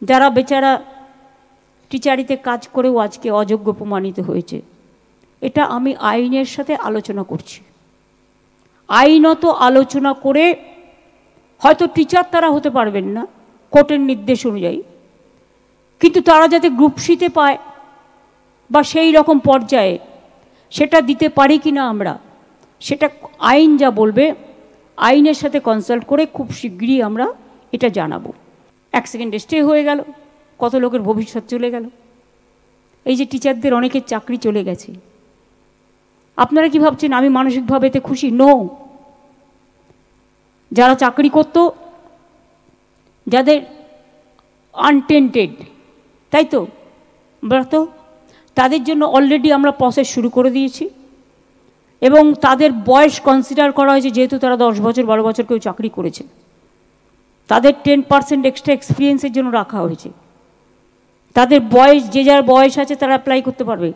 যারা বেচারা টিচারিতে কাজ করেও আজকে অযোগ্য প্রমাণিত হয়েছে, এটা আমি আইনের সাথে আলোচনা করছি। আইনত আলোচনা করে হয়তো টিচার তারা হতে পারবেন না কোর্টের নির্দেশ অনুযায়ী, কিন্তু তারা যাতে গ্রুপ সিতে পায় বা সেই রকম পর্যায়ে সেটা দিতে পারি কি না আমরা, সেটা আইন যা বলবে আইনের সাথে কনসাল্ট করে খুব শীঘ্রই আমরা এটা জানাবো। 1 সেকেন্ডে স্টে হয়ে গেল, কত লোকের ভবিষ্যৎ চলে গেল। এই যে টিচারদের অনেকের চাকরি চলে গেছে, আপনারা কি ভাবছেন আমি মানসিকভাবে এতে খুশি? নো। যারা চাকরি করত, যাদের আনটেন্টেড, তাই তো তো তাদের জন্য অলরেডি আমরা প্রসেস শুরু করে দিয়েছি এবং তাদের বয়স কনসিডার করা হয়েছে। যেহেতু তারা 10 বছর 12 বছর কেউ চাকরি করেছে, তাদের 10% এক্সট্রা এক্সপিরিয়েন্সের জন্য রাখা হয়েছে। তাদের বয়স, যে যার বয়স আছে তারা অ্যাপ্লাই করতে পারবে।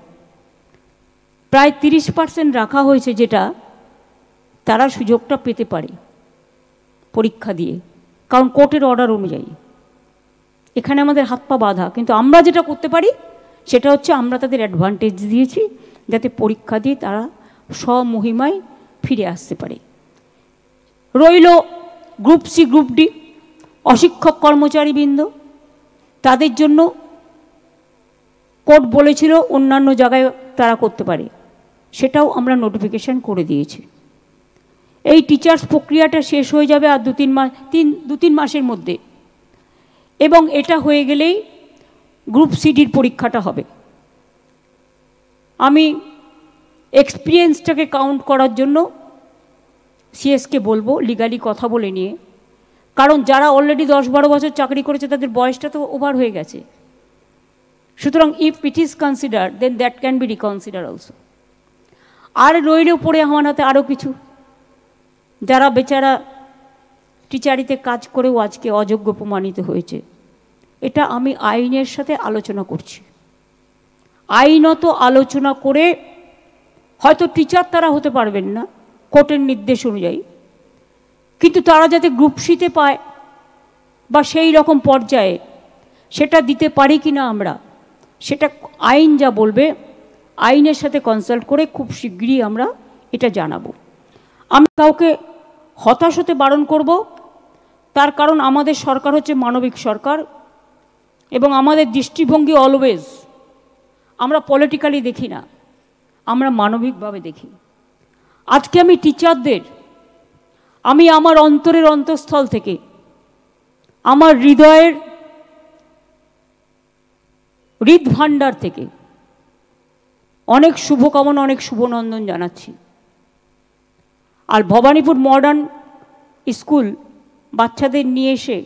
প্রায় 30% রাখা হয়েছে, যেটা তারা সুযোগটা পেতে পারে পরীক্ষা দিয়ে, কারণ কোর্টের অর্ডার অনুযায়ী। এখানে আমাদের হাত পা বাঁধা, কিন্তু আমরা যেটা করতে পারি সেটা হচ্ছে আমরা তাদের অ্যাডভান্টেজ দিয়েছি যাতে পরীক্ষা দিয়ে তারা স্বমহিমায় ফিরে আসতে পারে। রইল গ্রুপ সি, গ্রুপ ডি, অশিক্ষক কর্মচারীবৃন্দ, তাদের জন্য কোর্ট বলেছিল অন্যান্য জায়গায় তারা করতে পারে, সেটাও আমরা নোটিফিকেশান করে দিয়েছি। এই টিচার্স প্রক্রিয়াটা শেষ হয়ে যাবে আর 2-3 মাসের মধ্যে, এবং এটা হয়ে গেলেই গ্রুপ সিডির পরীক্ষাটা হবে। আমি এক্সপিরিয়েন্সটাকে কাউন্ট করার জন্য সিএসকে বলবো লিগালি কথা বলে নিয়ে, কারণ যারা অলরেডি 10-12 বছর চাকরি করেছে তাদের বয়সটা তো ওভার হয়ে গেছে। সুতরাং if it is consider then that can be reconsider also. আর রইলেও পড়ে আমার হাতে আরও কিছু, যারা বেচারা টিচারিতে কাজ করেও আজকে অযোগ্য প্রমাণিত হয়েছে, এটা আমি আইনের সাথে আলোচনা করছি। আইনত আলোচনা করে হয়তো টিচার তারা হতে পারবেন না কোর্টের নির্দেশ অনুযায়ী, কিন্তু তারা যাতে গ্রুপ সিতে পায় বা সেই রকম পর্যায়ে সেটা দিতে পারি কি না আমরা, সেটা আইন যা বলবে আইনের সাথে কনসাল্ট করে খুব শীঘ্রই আমরা এটা জানাবো। আমি কাউকে হতাশ হতে বারণ করব, তার কারণ আমাদের সরকার হচ্ছে মানবিক সরকার এবং আমাদের দৃষ্টিভঙ্গি অলওয়েজ আমরা পলিটিক্যালি দেখি না, আমরা মানবিকভাবে দেখি। আজকে আমি টিচারদের, আমি আমার অন্তরের অন্তঃস্থল থেকে, আমার হৃদয়ের হৃদভাণ্ডার থেকে অনেক শুভকামনা, অনেক শুভনন্দন জানাচ্ছি। আর ভবানীপুর মডার্ন স্কুল বাচ্চাদের নিয়ে এসে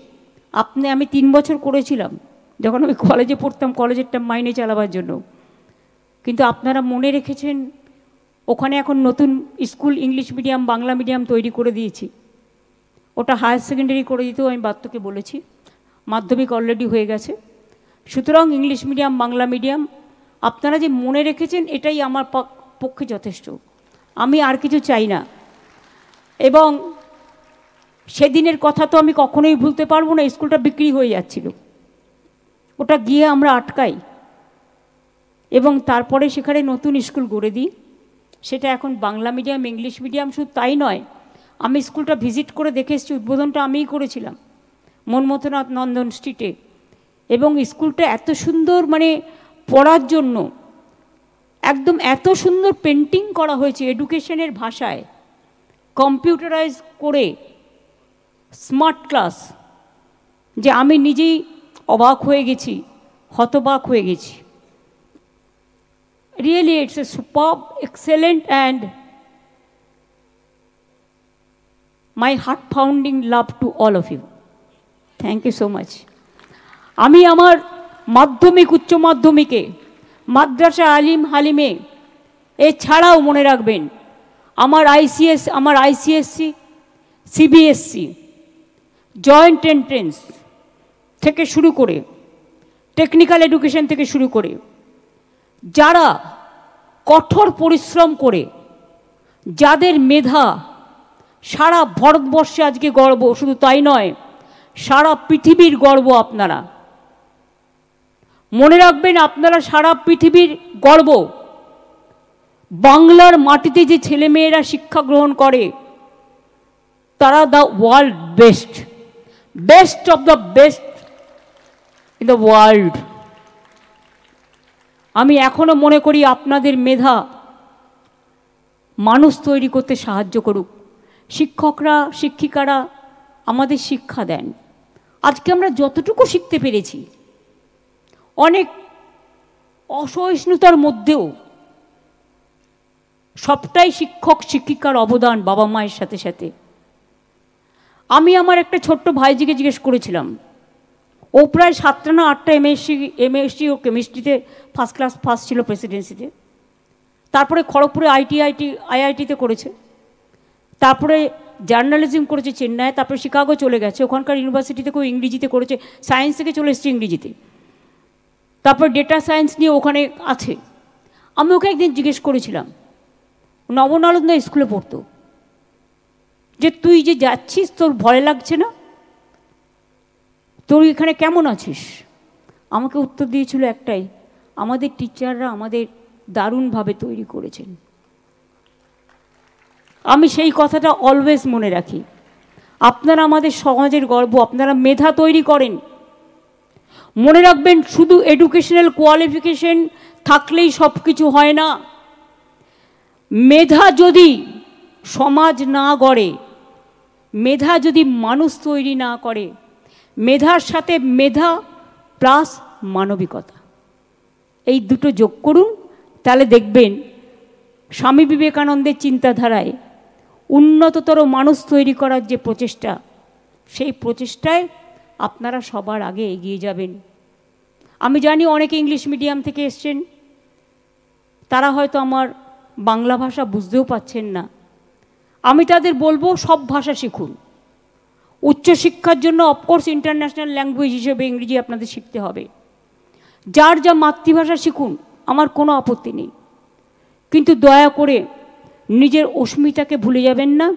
আমি 3 বছর করেছিলাম যখন আমি কলেজে পড়তাম, কলেজেরটা মাইনে চালাবার জন্য। কিন্তু আপনারা মনে রেখেছেন ওখানে এখন নতুন school English medium Bangla medium তৈরি করে দিয়েছি। ওটা হায়ার সেকেন্ডারি করে দিতেও আমি বাধ্যকে বলেছি, মাধ্যমিক অলরেডি হয়ে গেছে। সুতরাং ইংলিশ মিডিয়াম বাংলা মিডিয়াম আপনারা যে মনে রেখেছেন এটাই আমার পক্ষে যথেষ্ট, আমি আর কিছু চাই না। এবং সেদিনের কথা তো আমি কখনোই ভুলতে পারবো না, স্কুলটা বিক্রি হয়ে যাচ্ছিল, ওটা গিয়ে আমরা আটকাই এবং তারপরে সেখানে নতুন স্কুল গড়ে দিই। সেটা এখন বাংলা মিডিয়াম ইংলিশ মিডিয়াম। শুধু তাই নয়, আমি স্কুলটা ভিজিট করে দেখে এসেছি, উদ্বোধনটা আমিই করেছিলাম মনমথনাথ নন্দন স্ট্রিটে। এবং স্কুলটা এত সুন্দর, মানে পড়ার জন্য একদম এত সুন্দর পেন্টিং করা হয়েছে এডুকেশনের ভাষায়, কম্পিউটারাইজ করে স্মার্ট ক্লাস, যে আমি নিজেই অবাক হয়ে গেছি, হতবাক হয়ে গেছি। Really it's a superb, excellent and my heart founding love to all of you. Thank you so much. আমি আমার মাধ্যমিক উচ্চ মাধ্যমিকে মাদ্রাসা আলিম হালিমে এছাড়াও মনে রাখবেন আমার আইসিএসসি সিবিএসসি জয়েন্ট এন্ট্রেন্স থেকে শুরু করে টেকনিক্যাল এডুকেশন থেকে শুরু করে যারা কঠোর পরিশ্রম করে, যাদের মেধা সারা ভারতবর্ষে আজকে গর্ব, শুধু তাই নয় সারা পৃথিবীর গর্ব আপনারা, মনে রাখবেন আপনারা সারা পৃথিবীর গর্ব। বাংলার মাটিতে যে ছেলেমেয়েরা শিক্ষা গ্রহণ করে তারা the world best, best of the best in the world. আমি এখনো মনে করি আপনাদের মেধা মানুষ তৈরি করতে সাহায্য করুক। শিক্ষকরা, শিক্ষিকারা আমাদের শিক্ষা দেন। আজকে আমরা যতটুকু শিখতে পেরেছি, অনেক অসহিষ্ণুতার মধ্যেও সবটাই শিক্ষক শিক্ষিকার অবদান, বাবা মায়ের সাথে সাথে। আমি আমার একটা ছোট্ট ভাইজিকে জিজ্ঞেস করেছিলাম, ও প্রায় 7টা না 8টা এমএসসি ও কেমিস্ট্রিতে ফার্স্ট ক্লাস ফার্স্ট ছিল প্রেসিডেন্সিতে। তারপরে খড়গপুরে আইআইটিতে করেছে, তারপরে জার্নালিজম করেছে চেন্নাই, তারপরে শিকাগো চলে গেছে, ওখানকার ইউনিভার্সিটি থেকেও ইংরেজিতে করেছে, সায়েন্স থেকে চলে এসেছে ইংরেজিতে, তারপর ডেটা সায়েন্স নিয়ে ওখানে আছে। আমি ওকে একদিন জিজ্ঞেস করেছিলাম, নবনালন্দা স্কুলে পড়তো, যে তুই যে যাচ্ছিস তোর ভয় লাগছে না, তোর এখানে কেমন আছিস? আমাকে উত্তর দিয়েছিল একটাই, আমাদের টিচাররা আমাদের দারুণভাবে তৈরি করেছেন। আমি সেই কথাটা অলওয়েজ মনে রাখি। আপনারা আমাদের সমাজের গর্ব, আপনারা মেধা তৈরি করেন। মনে রাখবেন, শুধু এডুকেশনাল কোয়ালিফিকেশন থাকলেই সব কিছু হয় না। মেধা যদি সমাজ না গড়ে, মেধা যদি মানুষ তৈরি না করে, মেধার সাথে মেধা প্লাস মানবিকতা, এই দুটো যোগ করুন, তাহলে দেখবেন স্বামী বিবেকানন্দের চিন্তাধারায় উন্নততর মানুষ তৈরি করার যে প্রচেষ্টা, সেই প্রচেষ্টায় আপনারা সবার আগে এগিয়ে যাবেন। আমি জানি অনেকে ইংলিশ মিডিয়াম থেকে এসছেন, তারা হয়তো আমার বাংলা ভাষা বুঝতেও পাচ্ছেন না। আমি তাদের বলবো, সব ভাষা শিখুন। উচ্চশিক্ষার জন্য অফকোর্স ইন্টারন্যাশনাল ল্যাঙ্গুয়েজ হিসেবে ইংরেজি আপনাদের শিখতে হবে। যার যা মাতৃভাষা শিখুন, আমার কোনো আপত্তি নেই, কিন্তু দয়া করে নিজের অস্মিতাকে ভুলে যাবেন না,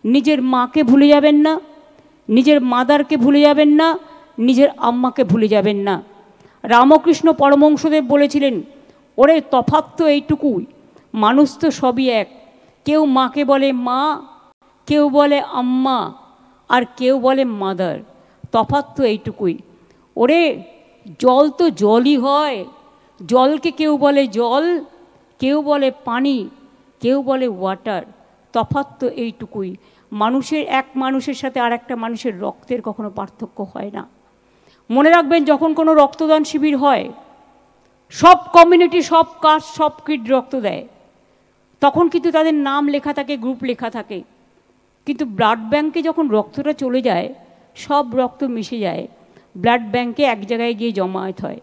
নিজের মাকে ভুলে যাবেন না, নিজের মাদারকে ভুলে যাবেন না, নিজের আম্মাকে ভুলে যাবেন না। রামকৃষ্ণ পরমহংসদেব বলেছিলেন, ওরে তফাৎ তো এইটুকুই, মানুষ তো সবই এক, কেউ মাকে বলে মা, কেউ বলে আম্মা, আর কেউ বলে মাদার, তফাৎ তো এইটুকুই। ওরে জল তো জলই হয়, জলকে কেউ বলে জল, কেউ বলে পানি, কেউ বলে ওয়াটার, তফাৎ তো এইটুকুই। মানুষের, এক মানুষের সাথে আর একটা মানুষের রক্তের কখনো পার্থক্য হয় না। মনে রাখবেন, যখন কোনো রক্তদান শিবির হয়, সব কমিউনিটি, সব কাস্ট, সব কিড রক্ত দেয়, তখন কিন্তু তাদের নাম লেখা থাকে, গ্রুপ লেখা থাকে, কিন্তু ব্লাড ব্যাঙ্কে যখন রক্তটা চলে যায়, সব রক্ত মিশে যায়, ব্লাড ব্যাঙ্কে এক জায়গায় গিয়ে জমায়েত হয়।